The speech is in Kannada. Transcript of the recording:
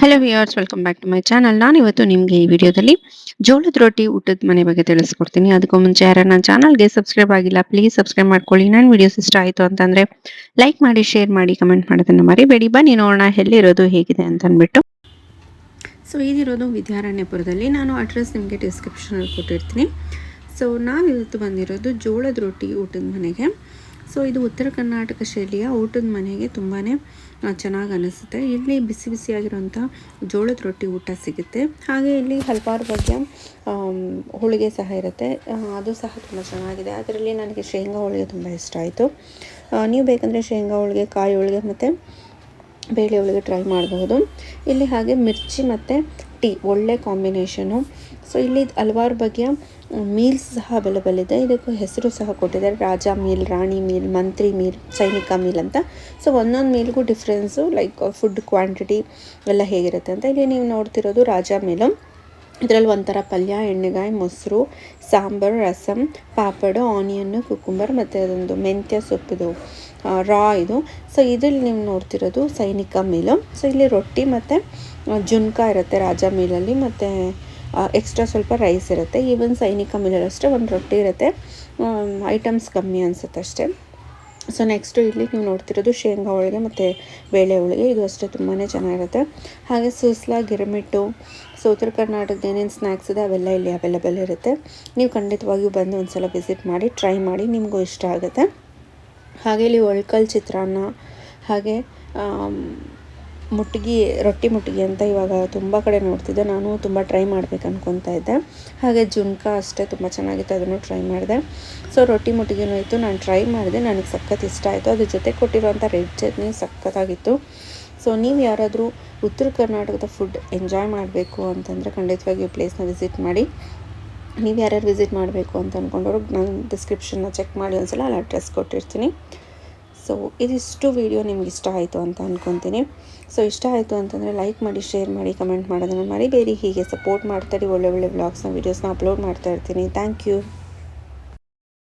Hello viewers, welcome back to my channel. ನಾನು ಇವತ್ತು ನಿಮಗೆ ಈ ವಿಡಿಯೋದಲ್ಲಿ ಜೋಳದ ರೊಟ್ಟಿ ಊಟದ ಮನೆ ಬಗ್ಗೆ ತಿಳಿಸ್ಕೊಡ್ತೀನಿ. ಅದಕ್ಕೂ ಮುಂಚೆ ಯಾರು ನನ್ನ ಚಾನಲ್ಗೆ ಸಬ್ಸ್ಕ್ರೈಬ್ ಆಗಿಲ್ಲ, ಪ್ಲೀಸ್ ಸಬ್ಸ್ಕ್ರೈಬ್ ಮಾಡ್ಕೊಳ್ಳಿ. ನನ್ನ ವಿಡಿಯೋಸ್ ಇಷ್ಟ ಆಯಿತು ಅಂತಂದರೆ ಲೈಕ್ ಮಾಡಿ, ಶೇರ್ ಮಾಡಿ, ಕಮೆಂಟ್ ಮಾಡೋದನ್ನು ಮರಿಬೇಡಿ. ಬನ್ನಿ ನೋಡೋಣ ಎಲ್ಲಿರೋದು, ಹೇಗಿದೆ ಅಂತ ಅಂದ್ಬಿಟ್ಟು. ಸೊ ಇದಿರೋದು ವಿದ್ಯಾರಣ್ಯಪುರದಲ್ಲಿ. ನಾನು ಅಡ್ರೆಸ್ ನಿಮಗೆ ಡಿಸ್ಕ್ರಿಪ್ಷನಲ್ಲಿ ಕೊಟ್ಟಿರ್ತೀನಿ. ಸೊ ನಾವಿವತ್ತು ಬಂದಿರೋದು ಜೋಳದ ರೊಟ್ಟಿ ಊಟದ ಮನೆಗೆ. ಸೊ ಇದು ಉತ್ತರ ಕರ್ನಾಟಕ ಶೈಲಿಯ ಊಟದ ಮನೆಗೆ ತುಂಬಾ ಚೆನ್ನಾಗಿ ಅನಿಸುತ್ತೆ. ಇಲ್ಲಿ ಬಿಸಿ ಬಿಸಿಯಾಗಿರೋಂಥ ಜೋಳದ ರೊಟ್ಟಿ ಊಟ ಸಿಗುತ್ತೆ. ಹಾಗೆ ಇಲ್ಲಿ ಹಲವಾರು ಬಗೆಯ ಹೋಳಿಗೆ ಸಹ ಇರುತ್ತೆ, ಅದು ಸಹ ತುಂಬ ಚೆನ್ನಾಗಿದೆ. ಅದರಲ್ಲಿ ನನಗೆ ಶೇಂಗಾ ಹೋಳಿಗೆ ತುಂಬ ಇಷ್ಟ ಆಯಿತು. ನೀವು ಬೇಕಂದರೆ ಶೇಂಗಾ ಹೋಳಿಗೆ, ಕಾಯಿ ಹೋಳಿಗೆ ಮತ್ತು ಬೇಳೆ ಹೋಳಿಗೆ ಟ್ರೈ ಮಾಡಬಹುದು. ಇಲ್ಲಿ ಹಾಗೆ ಮಿರ್ಚಿ ಮತ್ತು ಟೀ ಒಳ್ಳೆ ಕಾಂಬಿನೇಷನು. ಸೊ ಇಲ್ಲಿ ಹಲವಾರು ಬಗೆಯ ಮೀಲ್ಸ್ ಸಹ ಅವೈಲೇಬಲ್ ಇದೆ. ಇದಕ್ಕೆ ಹೆಸರು ಸಹ ಕೊಟ್ಟಿದ್ದಾರೆ, ರಾಜ ಮೀಲ್, ರಾಣಿ ಮೀಲ್, ಮಂತ್ರಿ ಮೀಲ್, ಸೈನಿಕ ಮೀಲ್ ಅಂತ. ಸೊ ಒಂದೊಂದು ಮೀಲ್ಗೂ ಡಿಫ್ರೆನ್ಸು, ಲೈಕ್ ಫುಡ್ ಕ್ವಾಂಟಿಟಿ ಎಲ್ಲ ಹೇಗಿರುತ್ತೆ ಅಂತ. ಇಲ್ಲಿ ನೀವು ನೋಡ್ತಿರೋದು ರಾಜ ಮೀಲು. ಇದರಲ್ಲಿ ಒಂಥರ ಪಲ್ಯ, ಎಣ್ಣೆಗಾಯಿ, ಮೊಸರು, ಸಾಂಬಾರು, ರಸಮ್, ಪಾಪಡು, ಆನಿಯನ್ನು, ಕುಕುಂಬರ್ ಮತ್ತು ಅದೊಂದು ಮೆಂತ್ಯ ಸೊಪ್ಪಿದು ರಾ ಇದು. ಸೊ ಇದ್ರಲ್ಲಿ ನೀವು ನೋಡ್ತಿರೋದು ಸೈನಿಕ ಮೀಲು. ಸೊ ಇಲ್ಲಿ ರೊಟ್ಟಿ ಮತ್ತು ಜುನ್ಕ ಇರುತ್ತೆ ರಾಜ ಮೀಲಲ್ಲಿ, ಮತ್ತು ಎಕ್ಸ್ಟ್ರಾ ಸ್ವಲ್ಪ ರೈಸ್ ಇರುತ್ತೆ. ಈವನ್ ಸೈನಿಕ ಮೀಲಲ್ಲಿ ಅಷ್ಟೇ ಒಂದು ರೊಟ್ಟಿ ಇರುತ್ತೆ, ಐಟಮ್ಸ್ ಕಮ್ಮಿ ಅನಿಸುತ್ತೆ ಅಷ್ಟೇ. ಸೊ ನೆಕ್ಸ್ಟು ಇಲ್ಲಿ ನೀವು ನೋಡ್ತಿರೋದು ಶೇಂಗಾ ಹೋಳಿಗೆ ಮತ್ತು ಬೇಳೆ ಹೋಳಿಗೆ, ಇದು ಅಷ್ಟೇ ತುಂಬಾ ಚೆನ್ನಾಗಿರುತ್ತೆ. ಹಾಗೆ ಸೂಸ್ಲ, ಗಿರ್ಮಿಟ್ಟು, ಸೊ ಉತ್ತರ ಕರ್ನಾಟಕದ ಏನೇನು ಸ್ನ್ಯಾಕ್ಸ್ ಇದೆ ಅವೆಲ್ಲ ಇಲ್ಲಿ ಅವೈಲೇಬಲ್ ಇರುತ್ತೆ. ನೀವು ಖಂಡಿತವಾಗಿಯೂ ಬಂದು ಒಂದು ಸಲ ವಿಸಿಟ್ ಮಾಡಿ, ಟ್ರೈ ಮಾಡಿ, ನಿಮಗೂ ಇಷ್ಟ ಆಗುತ್ತೆ. ಹಾಗೆ ಇಲ್ಲಿ ಒಳ್ಕಲ್ ಚಿತ್ರಾನ್ನ, ಹಾಗೆ ಮುಟ್ಗಿ, ರೊಟ್ಟಿ ಮುಟ್ಗಿ ಅಂತ ಇವಾಗ ತುಂಬ ಕಡೆ ನೋಡ್ತಿದ್ದೆ. ನಾನು ತುಂಬ ಟ್ರೈ ಮಾಡ್ಬೇಕು ಅನ್ಕೊತಾ ಇದ್ದೆ. ಹಾಗೆ ಜುನ್ಕ ಅಷ್ಟೇ ತುಂಬ ಚೆನ್ನಾಗಿತ್ತು, ಅದನ್ನು ಟ್ರೈ ಮಾಡಿದೆ. ಸೊ ರೊಟ್ಟಿ ಮುಟ್ಗಿನೂ ಇತ್ತು, ನಾನು ಟ್ರೈ ಮಾಡಿದೆ, ನನಗೆ ಸಖತ್ ಇಷ್ಟ ಆಯಿತು. ಅದ್ರ ಜೊತೆ ಕೊಟ್ಟಿರುವಂಥ ರೆಡ್ ಚಟ್ನಿ ಸಖತ್ತಾಗಿತ್ತು. ಸೊ ನೀವು ಯಾರಾದರೂ ಉತ್ತರ ಕರ್ನಾಟಕದ ಫುಡ್ ಎಂಜಾಯ್ ಮಾಡಬೇಕು ಅಂತಂದರೆ ಖಂಡಿತವಾಗಿ ಈ ಪ್ಲೇಸ್ನ ವಿಸಿಟ್ ಮಾಡಿ. ನೀವು ಯಾರ್ಯಾರು ವಿಸಿಟ್ ಮಾಡಬೇಕು ಅಂತ ಅಂದ್ಕೊಂಡವ್ರು ನಾನು ಡಿಸ್ಕ್ರಿಪ್ಷನ್ನ ಚೆಕ್ ಮಾಡಿ ಒಂದ್ಸಲ ಅಲ್ಲಿ ಅಡ್ರೆಸ್ ಕೊಟ್ಟಿರ್ತೀನಿ. ಸೊ ಇದಿಷ್ಟು ವಿಡಿಯೋ ನಿಮ್ಗೆ ಇಷ್ಟ ಆಯಿತು ಅಂತ ಅಂದ್ಕೊತೀನಿ. ಸೊ ಇಷ್ಟ ಆಯಿತು ಅಂತಂದರೆ ಲೈಕ್ ಮಾಡಿ, ಶೇರ್ ಮಾಡಿ, ಕಮೆಂಟ್ ಮಾಡೋದನ್ನು ಮರಿಬೇಡಿ. ಹೀಗೆ ಸಪೋರ್ಟ್ ಮಾಡ್ತಾಯಿರಿ, ಒಳ್ಳೆ ಒಳ್ಳೆ ವ್ಲಾಗ್ಸ್ನ, ವೀಡಿಯೋಸ್ನ ಅಪ್ಲೋಡ್ ಮಾಡ್ತಾ ಇರ್ತೀನಿ. Thank you.